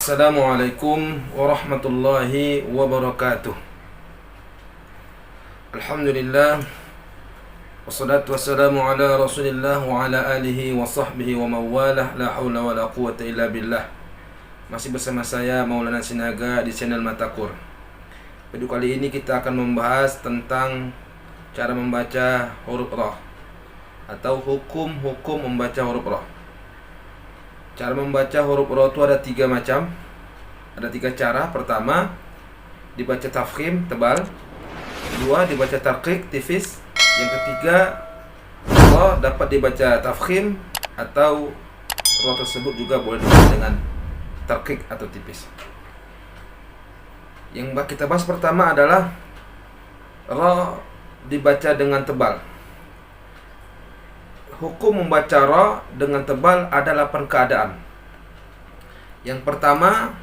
Assalamualaikum warahmatullahi wabarakatuh. Alhamdulillah, wassalatu wassalamu ala rasulillah wa ala alihi wa sahbihi wa mawalah. La hawla wa la quwata illa billah. Masih bersama saya Maulana Sinaga di channel Matakur. Pada kali ini kita akan membahas tentang cara membaca huruf Ra atau hukum-hukum membaca huruf Ra. Cara membaca huruf Ra itu ada 3 macam. Ada 3 cara. Pertama, dibaca tafkhim tebal. Kedua, dibaca tarqiq tipis. Yang ketiga, Ra dapat dibaca tafkhim atau Ra tersebut juga boleh dibaca dengan tarqiq atau tipis. Yang kita bahas pertama adalah Ra dibaca dengan tebal. Hukum membaca Ra dengan tebal ada 8 keadaan. Yang pertama,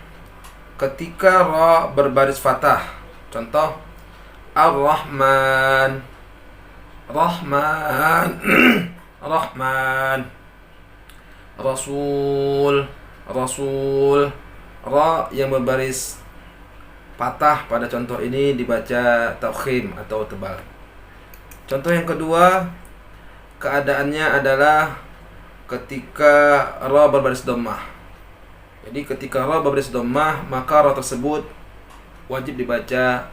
ketika Ra berbaris fathah. Contoh, Ar-Rahman, Rahman, Rahman, Rasul, Rasul. Ra yang berbaris fathah pada contoh ini dibaca tafkhim atau tebal. Contoh yang kedua, keadaannya adalah ketika Ra berbaris dhammah. Jadi ketika Ra berbaris dhammah, maka Ra tersebut wajib dibaca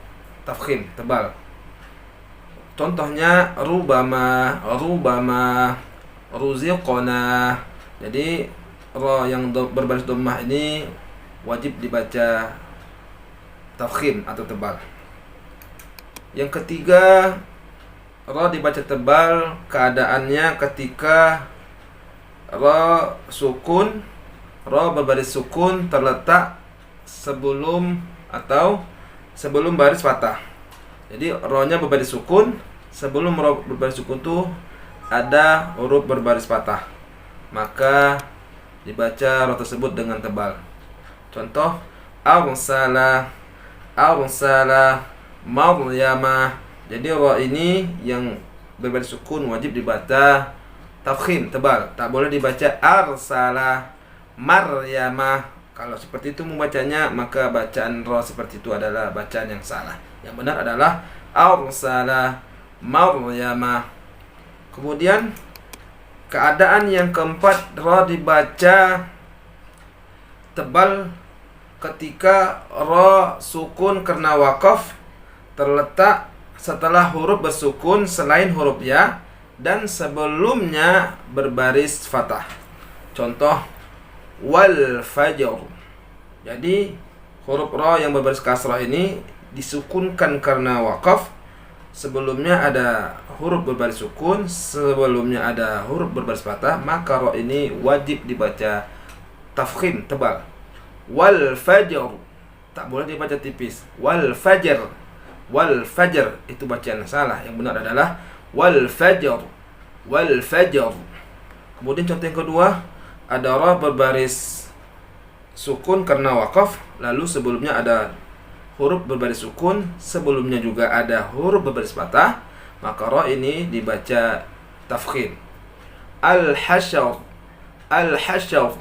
tafkhim tebal. Contohnya rubama, rubama, ruziqona. Jadi Ra yang berbaris dhammah ini wajib dibaca tafkhim atau tebal. Yang ketiga, Ra dibaca tebal keadaannya ketika Ra sukun, Ra berbaris sukun terletak sebelum baris fathah. Jadi Ra-nya berbaris sukun, sebelum Ra berbaris sukun tuh ada huruf berbaris fathah. Maka dibaca Ra tersebut dengan tebal. Contoh, arsala, arsala, maryama. Jadi Ra ini yang berbaris sukun wajib dibaca tafkhim tebal. Tak boleh dibaca arsala maryama. Kalau seperti itu membacanya, maka bacaan Ra seperti itu adalah bacaan yang salah. Yang benar adalah arsala maryama. Kemudian keadaan yang keempat, Ra dibaca tebal ketika Ra sukun karena waqaf terletak setelah huruf bersukun selain huruf ya dan sebelumnya berbaris fathah. Contoh, wal fajr. Jadi huruf Ra yang berbaris kasrah ini disukunkan karena waqaf. Sebelumnya ada huruf berbaris sukun, sebelumnya ada huruf berbaris fathah, maka Ra ini wajib dibaca tafkhim tebal. Wal fajr, tak boleh dibaca tipis. Wal fajr, wal fajr itu bacaan salah. Yang benar adalah wal fajr, wal fajr. Kemudian contoh yang kedua, ada Ra berbaris sukun karena waqaf, lalu sebelumnya ada huruf berbaris sukun, sebelumnya juga ada huruf berbaris fathah, maka Ra ini dibaca tafkhim. Al hasyr, al hasyr,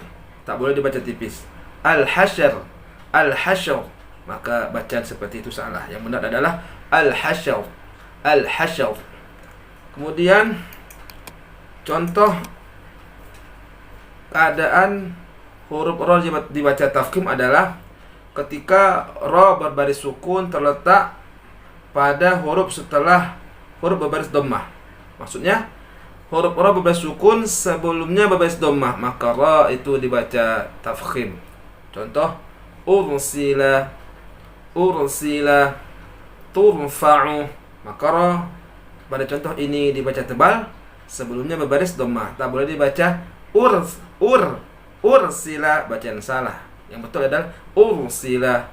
tak boleh dibaca tipis. Al hasyr, al hasyr, maka bacaan seperti itu salah. Yang benar adalah al-hasyr, al-hasyr. Kemudian contoh keadaan huruf Ra dibaca tafkhim adalah ketika Ra berbaris sukun terletak pada huruf setelah huruf berbaris dhammah. Maksudnya huruf Ra berbaris sukun sebelumnya berbaris dhammah, maka Ra itu dibaca tafkhim. Contoh, ursila, ursila, turfa'u. Maka Ra pada contoh ini dibaca tebal, sebelumnya berbaris dhammah. Tak boleh dibaca ursila, bacaan salah. Yang betul adalah ursila.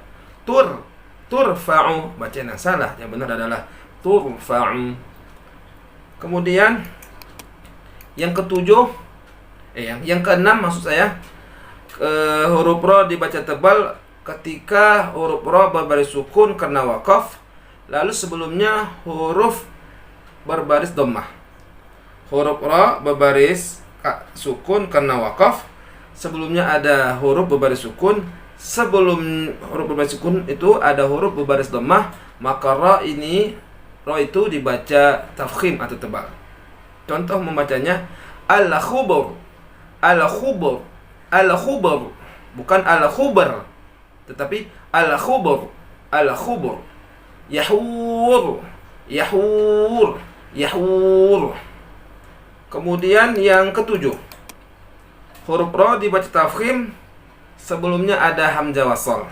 Turfa'u, bacaan yang salah. Yang benar adalah turfa'u. Kemudian yang ketujuh, yang keenam maksud saya, huruf Ra dibaca tebal ketika huruf Ra berbaris sukun karena waqaf, lalu sebelumnya huruf berbaris dhammah. Huruf Ra berbaris sukun karena waqaf, sebelumnya ada huruf berbaris sukun, sebelum huruf berbaris sukun itu ada huruf berbaris dhammah, maka ra itu dibaca tafkhim atau tebal. Contoh membacanya al-khubur, al-khubur, al-khubur, bukan al-khubar, tetapi al-khubur, al-khubur. Yahur, yahur, yahur. Kemudian yang ketujuh, huruf ra dibaca tafkhim, sebelumnya ada hamzah wasal.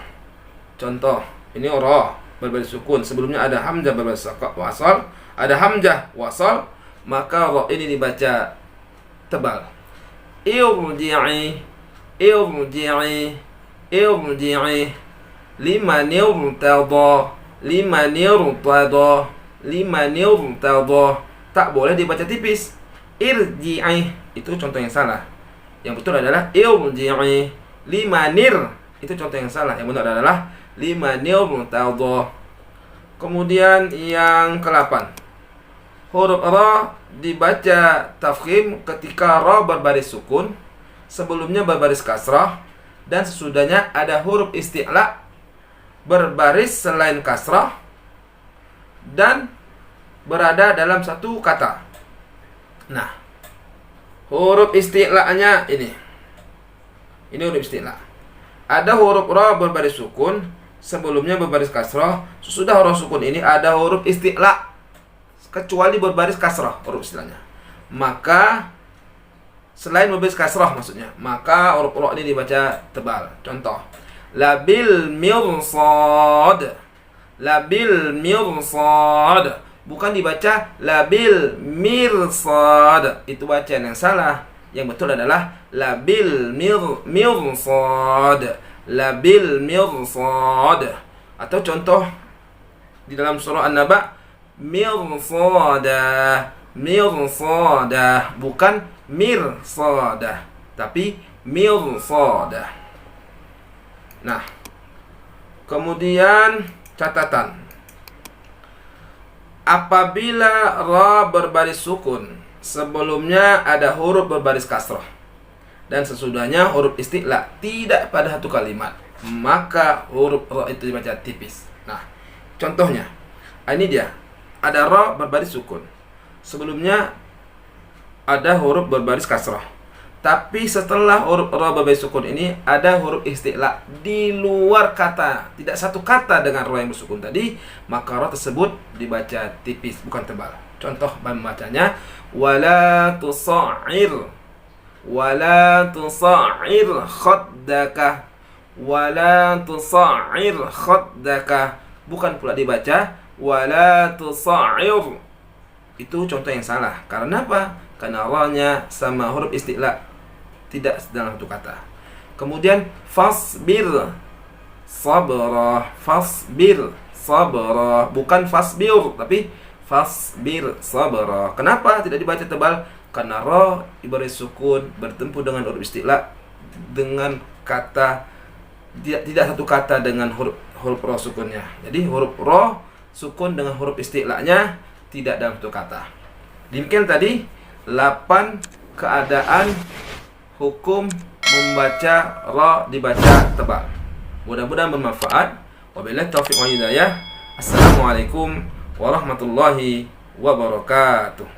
Contoh, ini ra berbaris sukun, sebelumnya ada hamzah berbaris wasal, ada hamzah wasal, maka ra ini dibaca tebal. Irji'i, irji'i, irji'i, liman irtada, liman irtada, liman irtada. Tak boleh dibaca tipis. Irji'i itu contoh yang salah. Yang betul adalah irji'i limanir. Itu contoh yang salah. Yang benar adalah limanir irtada. Kemudian yang ke-8, huruf ra dibaca tafkhim ketika ra berbaris sukun, sebelumnya berbaris kasrah, dan sesudahnya ada huruf isti'la berbaris selain kasrah dan berada dalam satu kata. Nah, huruf isti'la'nya ini huruf isti'la. Ada huruf ra berbaris sukun, sebelumnya berbaris kasrah, sesudah huruf sukun ini ada huruf isti'la, kecuali berbaris kasrah huruf istilahnya. Maka selain berbaris kasrah maksudnya, maka huruf ra ini dibaca tebal. Contoh, labil mirsad, labil mirsad, bukan dibaca labil mirsad. Itu bacaan yang salah. Yang betul adalah labil mirsad, labil mirsad. Atau contoh di dalam surah An-Naba, mirsada, mirsada, bukan mirsada, tapi mirsada. Nah, kemudian catatan, apabila ra berbaris sukun, sebelumnya ada huruf berbaris kasrah dan sesudahnya huruf isti'la tidak pada satu kalimat, maka huruf ra itu dibaca tipis. Nah, contohnya, ini dia. Ada ra berbaris sukun, sebelumnya ada huruf berbaris kasrah, tapi setelah huruf ra berbaris sukun ini ada huruf isti'la di luar kata, tidak satu kata dengan ra yang bersukun tadi, maka ra tersebut dibaca tipis, bukan tebal. Contoh membacanya, wala tusa'ir, wala tusa'ir khaddaka, wala tusa'ir khaddaka, bukan pula dibaca wala tusa'ir. Itu contoh yang salah. Karena apa? Karena ra-nya sama huruf isti'la tidak dalam satu kata. Kemudian fasbir sabra, fasbir sabra, bukan fasbir tapi fasbir sabra. Kenapa tidak dibaca tebal? Karena ra ibarat sukun bertemu dengan huruf isti'la dengan kata tidak satu kata dengan huruf ra sukunnya. Jadi huruf ra sukun dengan huruf isti'la'nya tidak dalam satu kata. Demikian tadi 8 keadaan hukum membaca ra dibaca tebal. Mudah-mudahan bermanfaat. Wabillahi taufiq wal hidayah. Assalamualaikum warahmatullahi wabarakatuh.